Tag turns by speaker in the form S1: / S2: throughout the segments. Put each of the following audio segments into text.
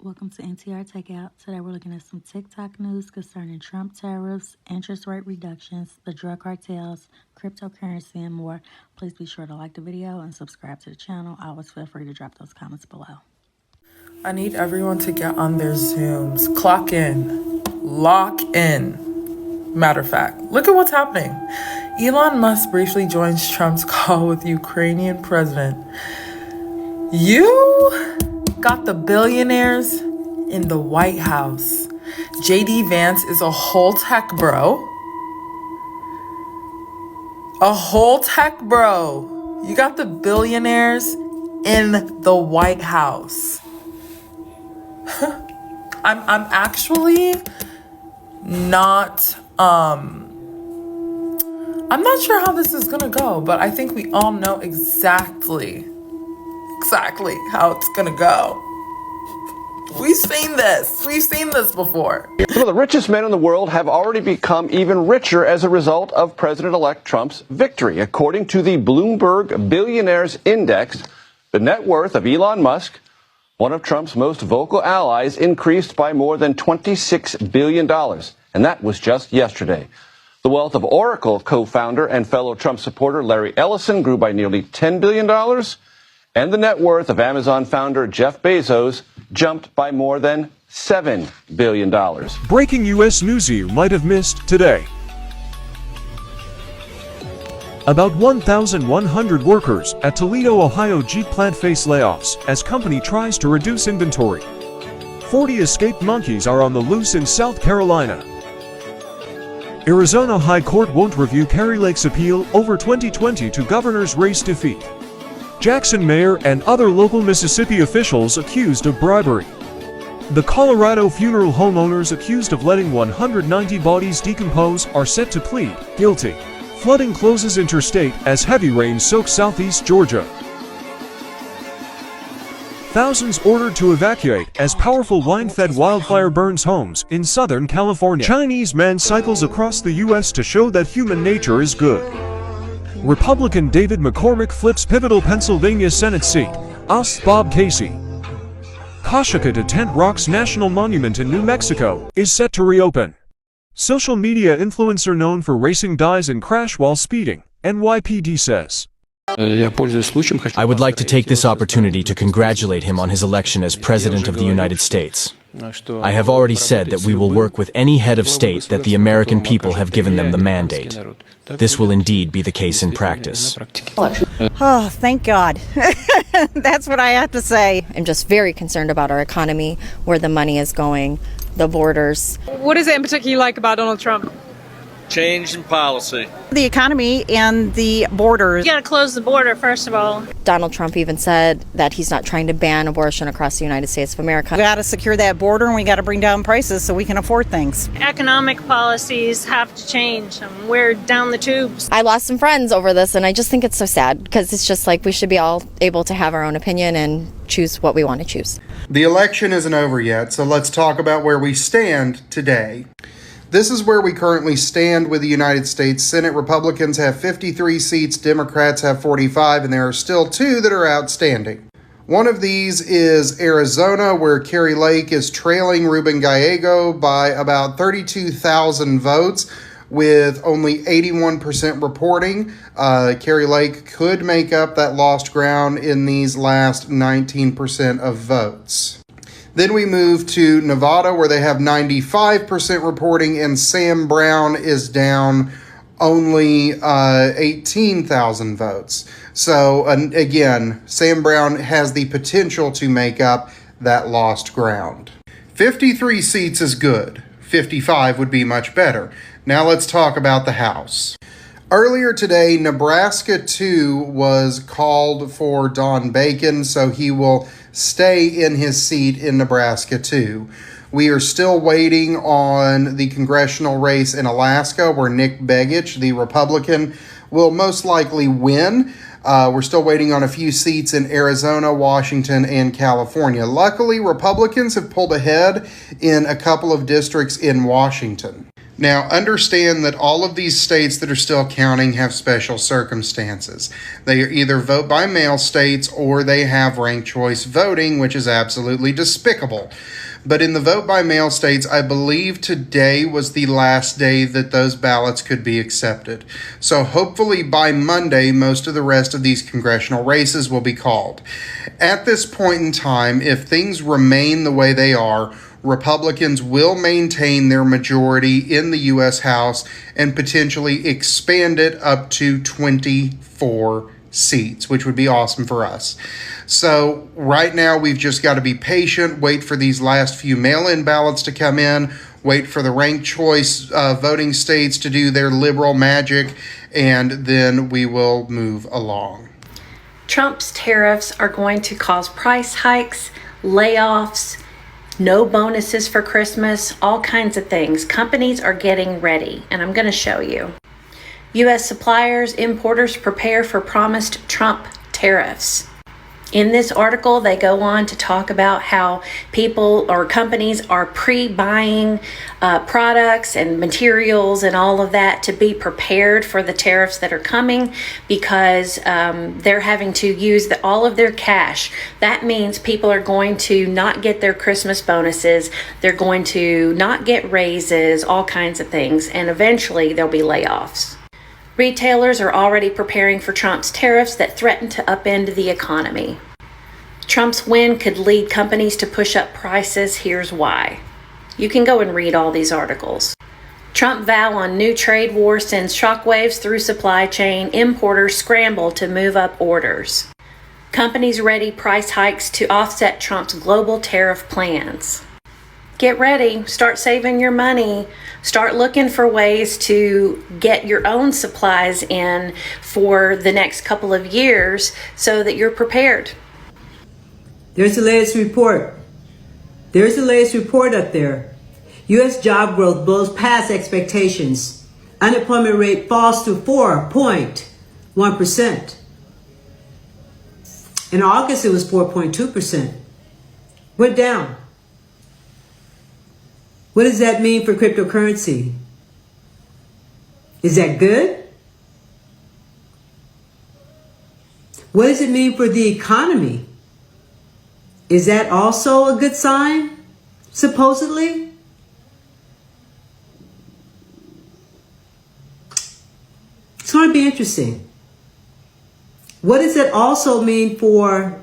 S1: Welcome to NTR Takeout. Today we're looking at some TikTok news concerning Trump tariffs, interest rate reductions, the drug cartels, cryptocurrency, and more. Please be sure to like the video and subscribe to the channel. Always feel free to drop those comments below.
S2: I need everyone to get on their Zooms. Clock in. Lock in. Matter of fact, look at what's happening. Elon Musk briefly joins Trump's call with Ukrainian president. You got the billionaires in the White House. JD Vance is a whole tech bro. A whole tech bro. You got the billionaires in the White House. I'm actually not I'm not sure how this is gonna go, but I think we all know exactly how it's gonna go. We've seen this before.
S3: Some of the richest men in the world have already become even richer as a result of President-elect Trump's victory. According to the Bloomberg Billionaires Index, the net worth of Elon Musk, one of Trump's most vocal allies, increased by more than $26 billion. And that was just yesterday. The wealth of Oracle co-founder and fellow Trump supporter Larry Ellison grew by nearly $10 billion. And the net worth of Amazon founder Jeff Bezos jumped by more than $7 billion.
S4: Breaking U.S. news you might have missed today. About 1,100 workers at Toledo, Ohio Jeep plant face layoffs as company tries to reduce inventory. 40 escaped monkeys are on the loose in South Carolina. Arizona High Court won't review Kari Lake's appeal over 2022 governor's race defeat. Jackson mayor and other local Mississippi officials accused of bribery. The Colorado funeral homeowners accused of letting 190 bodies decompose are set to plead guilty. Flooding closes interstate as heavy rain soaks southeast Georgia. Thousands ordered to evacuate as powerful wind-fed wildfire burns homes in Southern California. Chinese man cycles across the U.S. to show that human nature is good. Republican David McCormick flips pivotal Pennsylvania Senate seat, asks Bob Casey. Kashika to Tent Rock's National Monument in New Mexico is set to reopen. Social media influencer known for racing dies in crash while speeding, NYPD says.
S5: I would like to take this opportunity to congratulate him on his election as President of the United States. I have already said that we will work with any head of state that the American people have given them the mandate. This will indeed be the case in practice.
S6: Oh, thank God. That's what I have to say.
S7: I'm just very concerned about our economy, where the money is going, the borders.
S8: What is it in particular you like about Donald Trump?
S9: Change in policy.
S6: The economy and the borders.
S10: You got to close the border, first of all.
S7: Donald Trump even said that he's not trying to ban abortion across the United States of America.
S6: We got to secure that border and we got to bring down prices so we can afford things.
S10: Economic policies have to change. We're down the tubes.
S7: I lost some friends over this, and I just think it's so sad because it's just like we should be all able to have our own opinion and choose what we want to choose.
S11: The election isn't over yet, so let's talk about where we stand today. This is where we currently stand with the United States Senate. Republicans have 53 seats, Democrats have 45, and there are still 2 that are outstanding. One of these is Arizona, where Kari Lake is trailing Ruben Gallego by about 32,000 votes, with only 81% reporting. Kari Lake could make up that lost ground in these last 19% of votes. Then we move to Nevada, where they have 95% reporting, and Sam Brown is down only 18,000 votes. So, again, Sam Brown has the potential to make up that lost ground. 53 seats is good. 55 would be much better. Now let's talk about the House. Earlier today, Nebraska 2 was called for Don Bacon, so he will stay in his seat in Nebraska 2. We are still waiting on the congressional race in Alaska, where Nick Begich, the Republican, will most likely win. We're still waiting on a few seats in Arizona, Washington, and California. Luckily, Republicans have pulled ahead in a couple of districts in Washington. Now, understand that all of these states that are still counting have special circumstances. They are either vote by mail states or they have ranked choice voting, which is absolutely despicable. But in the vote by mail states, I believe today was the last day that those ballots could be accepted. So hopefully by Monday, most of the rest of these congressional races will be called. At this point in time, if things remain the way they are, Republicans will maintain their majority in the U.S. House and potentially expand it up to 24 seats, which would be awesome for us. So right now we've just got to be patient, wait for these last few mail-in ballots to come in, wait for the ranked choice voting states to do their liberal magic, and then we will move along.
S12: Trump's tariffs are going to cause price hikes, layoffs, no bonuses for Christmas, all kinds of things. Companies are getting ready, and I'm going to show you. U.S. suppliers, importers prepare for promised Trump tariffs. In this article, they go on to talk about how people or companies are pre-buying products and materials and all of that to be prepared for the tariffs that are coming because they're having to use all of their cash. That means people are going to not get their Christmas bonuses. They're going to not get raises, all kinds of things, and eventually there'll be layoffs. Retailers are already preparing for Trump's tariffs that threaten to upend the economy. Trump's win could lead companies to push up prices. Here's why. You can go and read all these articles. Trump vow on new trade war sends shockwaves through supply chain. Importers scramble to move up orders. Companies ready price hikes to offset Trump's global tariff plans. Get ready, start saving your money, start looking for ways to get your own supplies in for the next couple of years so that you're prepared.
S13: There's the latest report. There's the latest report up there. U.S. job growth blows past expectations. Unemployment rate falls to 4.1%. In August, it was 4.2%. Went down. What does that mean for cryptocurrency? Is that good? What does it mean for the economy? Is that also a good sign, supposedly? It's going to be interesting. What does it also mean for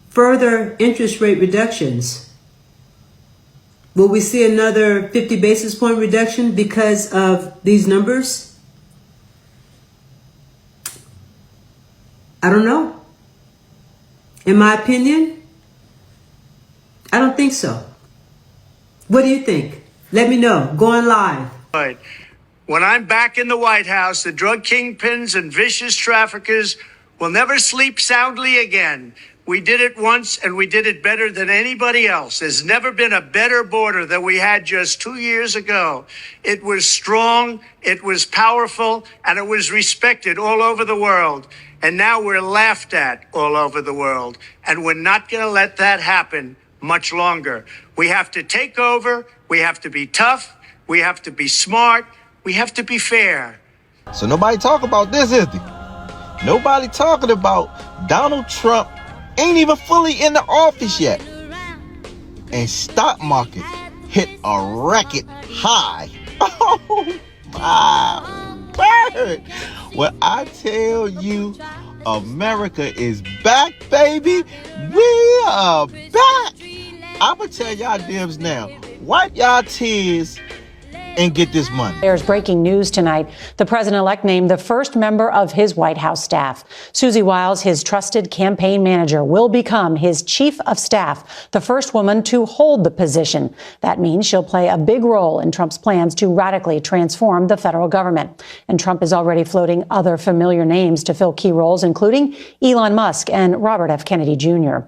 S13: further interest rate reductions? Will we see another 50 basis point reduction because of these numbers? I don't know. In my opinion, I don't think so. What do you think? Let me know. Go on live.
S14: When I'm back in the White House, the drug kingpins and vicious traffickers will never sleep soundly again. We did it once, and we did it better than anybody else. There's never been a better border than we had just 2 years ago. It was strong, it was powerful, and it was respected all over the world. And now we're laughed at all over the world. And we're not going to let that happen much longer. We have to take over. We have to be tough. We have to be smart. We have to be fair.
S15: So nobody talk about this, is there? Nobody talking about Donald Trump ain't even fully in the office yet. And stock market hit a record high. Oh my word. When I tell you America is back, baby, we are back. I'ma tell y'all Dibs now, wipe y'all tears and get this money.
S16: There's breaking news tonight. The president-elect named the first member of his White House staff. Susie Wiles, his trusted campaign manager, will become his chief of staff, the first woman to hold the position. That means she'll play a big role in Trump's plans to radically transform the federal government. And Trump is already floating other familiar names to fill key roles, including Elon Musk and Robert F. Kennedy Jr.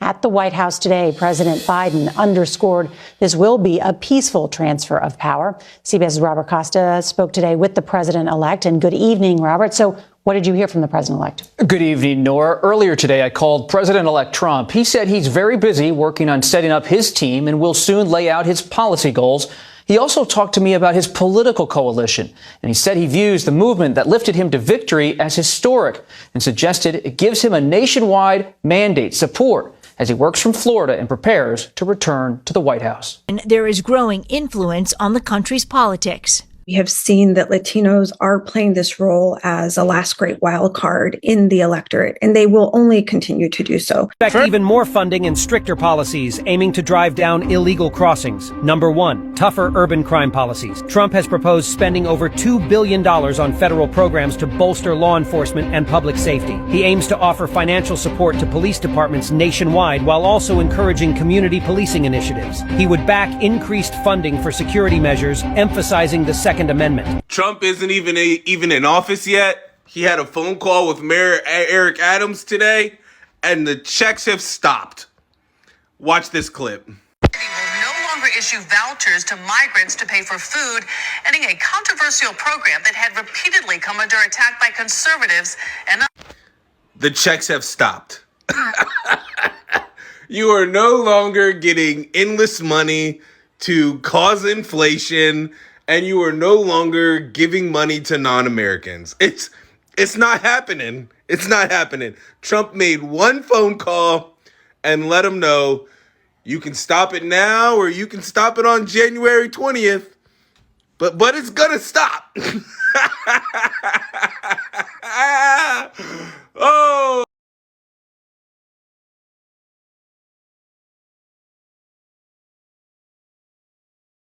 S16: At the White House today, President Biden underscored this will be a peaceful transfer of power. CBS's Robert Costa spoke today with the president-elect. And good evening, Robert. So what did you hear from the president-elect?
S17: Good evening, Nora. Earlier today, I called President-elect Trump. He said he's very busy working on setting up his team and will soon lay out his policy goals He also talked to me about his political coalition, and he said he views the movement that lifted him to victory as historic and suggested it gives him a nationwide mandate support as he works from Florida and prepares to return to the White House.
S18: And there is growing influence on the country's politics.
S19: We have seen that Latinos are playing this role as a last great wild card in the electorate, and they will only continue to do so.
S20: Expect even more funding and stricter policies aiming to drive down illegal crossings. Number one, tougher urban crime policies. Trump has proposed spending over $2 billion on federal programs to bolster law enforcement and public safety. He aims to offer financial support to police departments nationwide while also encouraging community policing initiatives. He would back increased funding for security measures, emphasizing the Second Amendment.
S21: Trump isn't even in office yet. He had a phone call with Mayor Eric Adams today, and the checks have stopped. Watch this clip.
S22: No longer issue vouchers to migrants to pay for food, ending a controversial program that had repeatedly come under attack by conservatives and
S21: the checks have stopped. You are no longer getting endless money to cause inflation, and you are no longer giving money to non-Americans. It's not happening. It's not happening. Trump made one phone call and let them know you can stop it now or you can stop it on January 20th, but it's gonna stop.